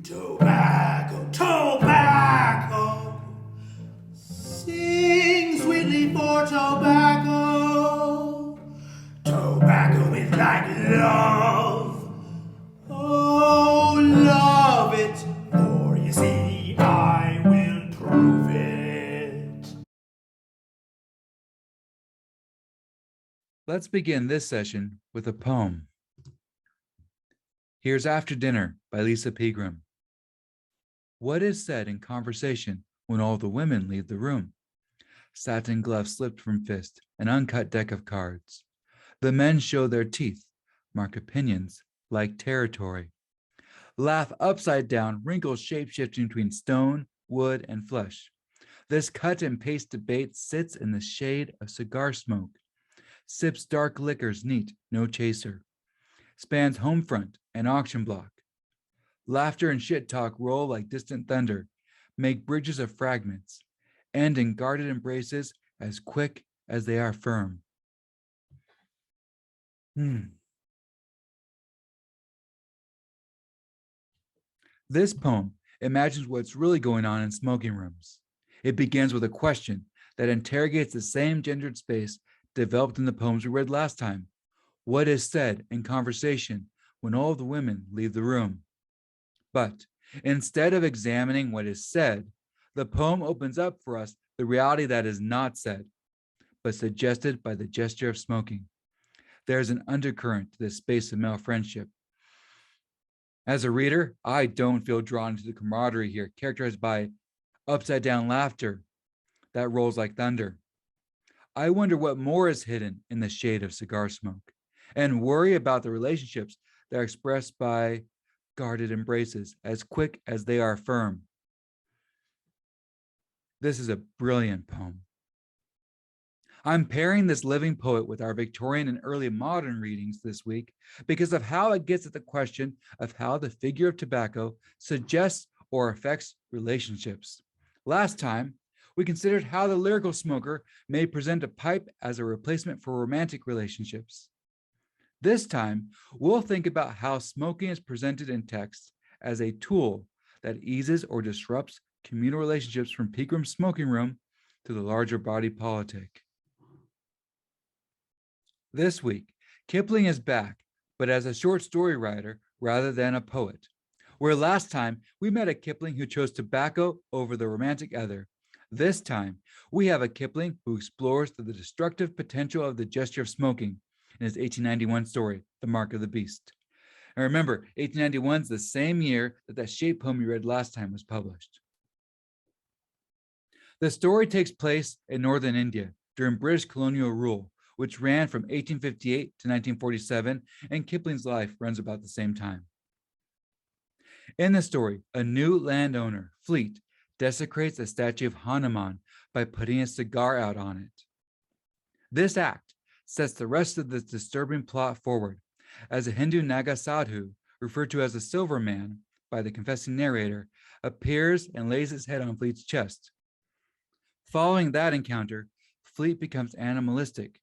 Tobacco, tobacco, sing sweetly for tobacco. Tobacco is like love, oh, love it, for you see, I will prove it. Let's begin this session with a poem. Here's After Dinner by Lisa Pegram. What is said in conversation when all the women leave the room? Satin gloves slipped from fist, an uncut deck of cards. The men show their teeth, mark opinions like territory. Laugh upside down, wrinkles shape-shifting between stone, wood, and flesh. This cut and paste debate sits in the shade of cigar smoke. Sips dark liquors neat, no chaser. Spans home front and auction block. Laughter and shit talk roll like distant thunder, make bridges of fragments, end in guarded embraces as quick as they are firm. This poem imagines what's really going on in smoking rooms. It begins with a question that interrogates the same gendered space developed in the poems we read last time. What is said in conversation when all the women leave the room? But instead of examining what is said, the poem opens up for us the reality that is not said, but suggested by the gesture of smoking. There's an undercurrent to this space of male friendship. As a reader, I don't feel drawn to the camaraderie here, characterized by upside down laughter that rolls like thunder. I wonder what more is hidden in the shade of cigar smoke, and worry about the relationships that are expressed by guarded embraces as quick as they are firm. This is a brilliant poem. I'm pairing this living poet with our Victorian and early modern readings this week because of how it gets at the question of how the figure of tobacco suggests or affects relationships. Last time, we considered how the lyrical smoker may present a pipe as a replacement for romantic relationships. This time, we'll think about how smoking is presented in text as a tool that eases or disrupts communal relationships from Pegram's smoking room to the larger body politic. This week, Kipling is back, but as a short story writer rather than a poet. Where last time we met a Kipling who chose tobacco over the romantic other, this time we have a Kipling who explores the destructive potential of the gesture of smoking in his 1891 story, The Mark of the Beast. And remember, 1891 is the same year that shape poem you read last time was published. The story takes place in northern India during British colonial rule, which ran from 1858 to 1947, and Kipling's life runs about the same time. In the story, a new landowner, Fleet, desecrates a statue of Hanuman by putting a cigar out on it. This act sets the rest of this disturbing plot forward, as a Hindu Naga sadhu, referred to as the Silver Man by the confessing narrator, appears and lays his head on Fleet's chest. Following that encounter, Fleet becomes animalistic,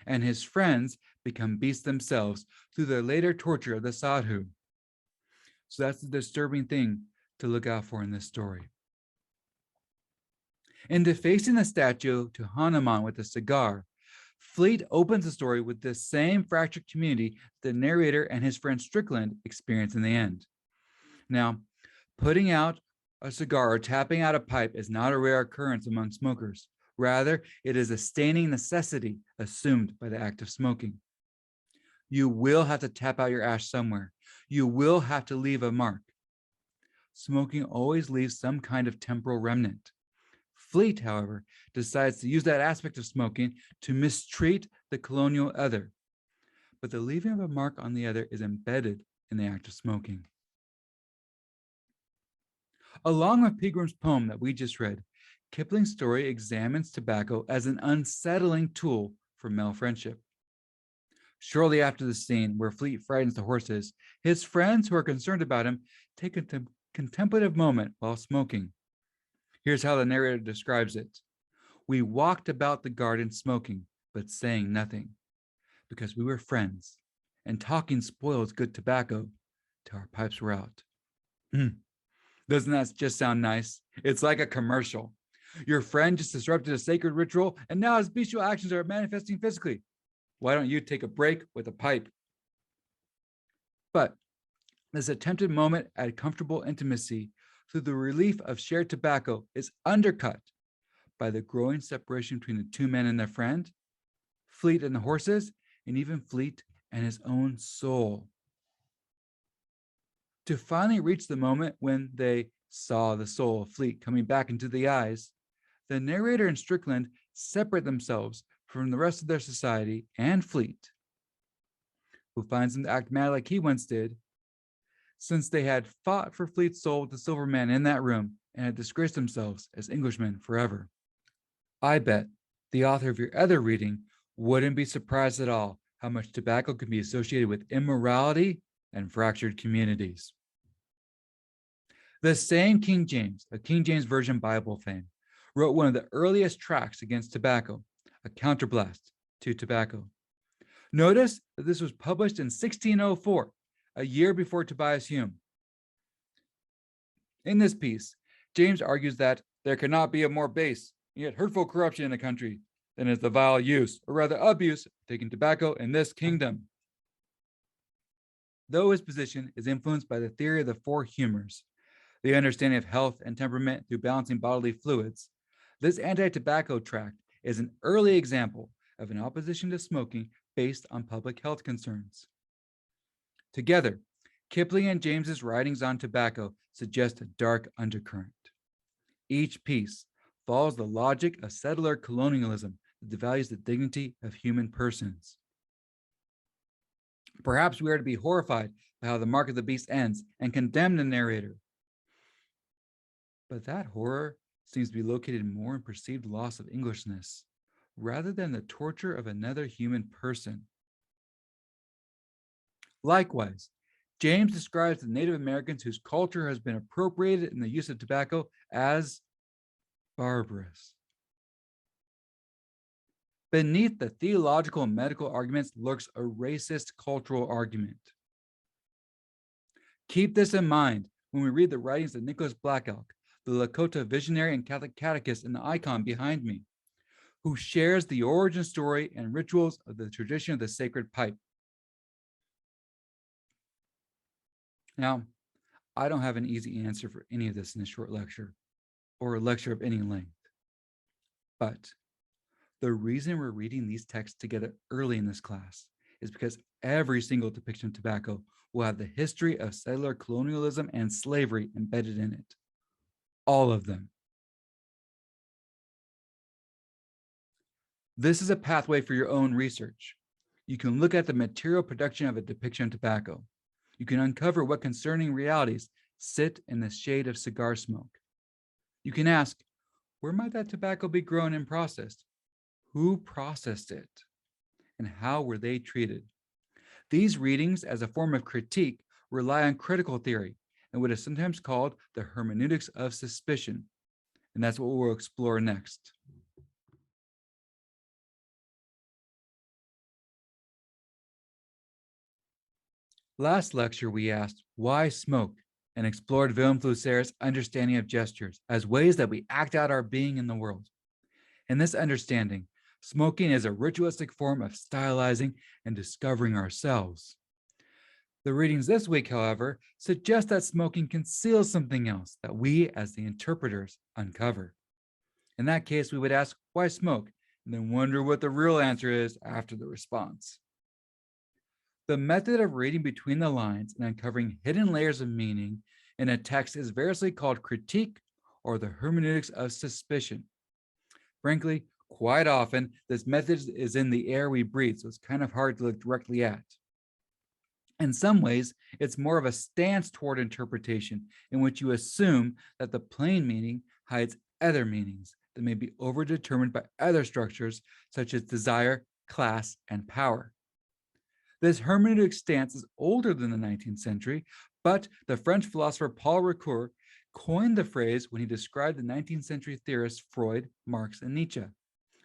and his friends become beasts themselves through their later torture of the sadhu. So that's the disturbing thing to look out for in this story. In defacing the statue to Hanuman with a cigar, Fleet opens the story with the same fractured community the narrator and his friend Strickland experience in the end. Now, putting out a cigar or tapping out a pipe is not a rare occurrence among smokers. Rather, it is a staining necessity assumed by the act of smoking. You will have to tap out your ash somewhere. You will have to leave a mark. Smoking always leaves some kind of temporal remnant. Fleet, however, decides to use that aspect of smoking to mistreat the colonial other. But the leaving of a mark on the other is embedded in the act of smoking. Along with Pegram's poem that we just read, Kipling's story examines tobacco as an unsettling tool for male friendship. Shortly after the scene where Fleet frightens the horses, his friends who are concerned about him take a contemplative moment while smoking. Here's how the narrator describes it. We walked about the garden smoking, but saying nothing, because we were friends, and talking spoils good tobacco till our pipes were out. Doesn't that just sound nice? It's like a commercial. Your friend just disrupted a sacred ritual, and now his bestial actions are manifesting physically. Why don't you take a break with a pipe? But this attempted moment at comfortable intimacy through the relief of shared tobacco is undercut by the growing separation between the two men and their friend, Fleet and the horses, and even Fleet and his own soul. To finally reach the moment when they saw the soul of Fleet coming back into the eyes, the narrator and Strickland separate themselves from the rest of their society and Fleet, who finds them to act mad like he once did, since they had fought for Fleet's soul with the Silver Man in that room and had disgraced themselves as Englishmen forever. I bet the author of your other reading wouldn't be surprised at all how much tobacco can be associated with immorality and fractured communities. The same King James, a King James Version Bible fame, wrote one of the earliest tracts against tobacco, a counterblast to tobacco. Notice that this was published in 1604, a year before Tobias Hume. In this piece, James argues that there cannot be a more base, yet hurtful corruption in a country than is the vile use, or rather abuse, of taking tobacco in this kingdom. Though his position is influenced by the theory of the four humors, the understanding of health and temperament through balancing bodily fluids, this anti-tobacco tract is an early example of an opposition to smoking based on public health concerns. Together, Kipling and James's writings on tobacco suggest a dark undercurrent. Each piece follows the logic of settler colonialism that devalues the dignity of human persons. Perhaps we are to be horrified by how the mark of the beast ends and condemn the narrator. But that horror seems to be located more in perceived loss of Englishness rather than the torture of another human person. Likewise, James describes the Native Americans whose culture has been appropriated in the use of tobacco as barbarous. Beneath the theological and medical arguments lurks a racist cultural argument. Keep this in mind when we read the writings of Nicholas Black Elk, the Lakota visionary and Catholic catechist in the icon behind me, who shares the origin story and rituals of the tradition of the sacred pipe. Now, I don't have an easy answer for any of this in a short lecture, or a lecture of any length. But the reason we're reading these texts together early in this class is because every single depiction of tobacco will have the history of settler colonialism and slavery embedded in it. All of them. This is a pathway for your own research. You can look at the material production of a depiction of tobacco. You can uncover what concerning realities sit in the shade of cigar smoke. You can ask, where might that tobacco be grown and processed? Who processed it? And how were they treated? These readings, as a form of critique, rely on critical theory and what is sometimes called the hermeneutics of suspicion. And that's what we'll explore next. Last lecture, we asked why smoke and explored Willem Flusser's understanding of gestures as ways that we act out our being in the world. In this understanding, smoking is a ritualistic form of stylizing and discovering ourselves. The readings this week, however, suggest that smoking conceals something else that we, as the interpreters, uncover. In that case, we would ask, why smoke? And then wonder what the real answer is after the response. The method of reading between the lines and uncovering hidden layers of meaning in a text is variously called critique or the hermeneutics of suspicion. Frankly, quite often, this method is in the air we breathe, so it's kind of hard to look directly at. In some ways, it's more of a stance toward interpretation in which you assume that the plain meaning hides other meanings that may be overdetermined by other structures such as desire, class, and power. This hermeneutic stance is older than the 19th century, but the French philosopher Paul Ricoeur coined the phrase when he described the 19th century theorists Freud, Marx, and Nietzsche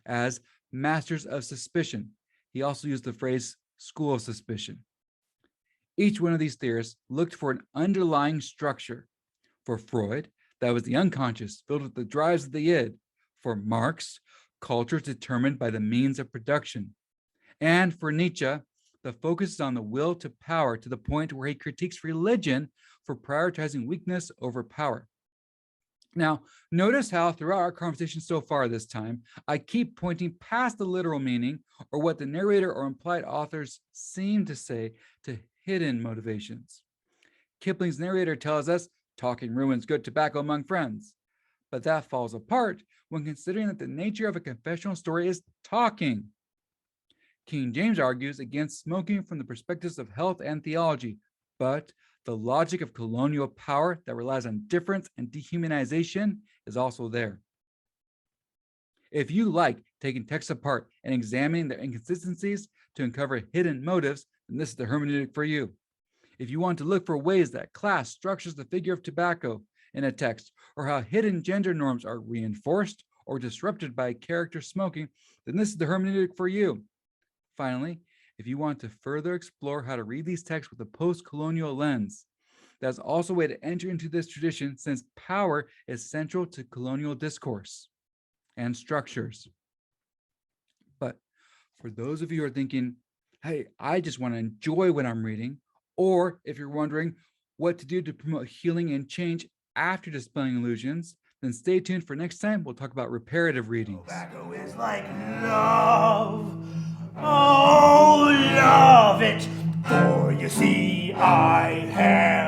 as masters of suspicion. He also used the phrase school of suspicion. Each one of these theorists looked for an underlying structure, For Freud, that was the unconscious filled with the drives of the id. For Marx, culture is determined by the means of production. And for Nietzsche, the focus is on the will to power to the point where he critiques religion for prioritizing weakness over power. Now, notice how throughout our conversation so far this time, I keep pointing past the literal meaning or what the narrator or implied authors seem to say to hidden motivations. Kipling's narrator tells us talking ruins good tobacco among friends, but that falls apart when considering that the nature of a confessional story is talking. King James argues against smoking from the perspectives of health and theology, but the logic of colonial power that relies on difference and dehumanization is also there. If you like taking texts apart and examining their inconsistencies to uncover hidden motives, then this is the hermeneutic for you. If you want to look for ways that class structures the figure of tobacco in a text, or how hidden gender norms are reinforced or disrupted by character smoking, then this is the hermeneutic for you. Finally, if you want to further explore how to read these texts with a post-colonial lens, that's also a way to enter into this tradition, since power is central to colonial discourse and structures. But for those of you who are thinking, hey, I just want to enjoy what I'm reading, or if you're wondering what to do to promote healing and change after dispelling illusions, then stay tuned for next time. We'll talk about reparative readings. Tobacco is like love. Oh, love it. For you see, I have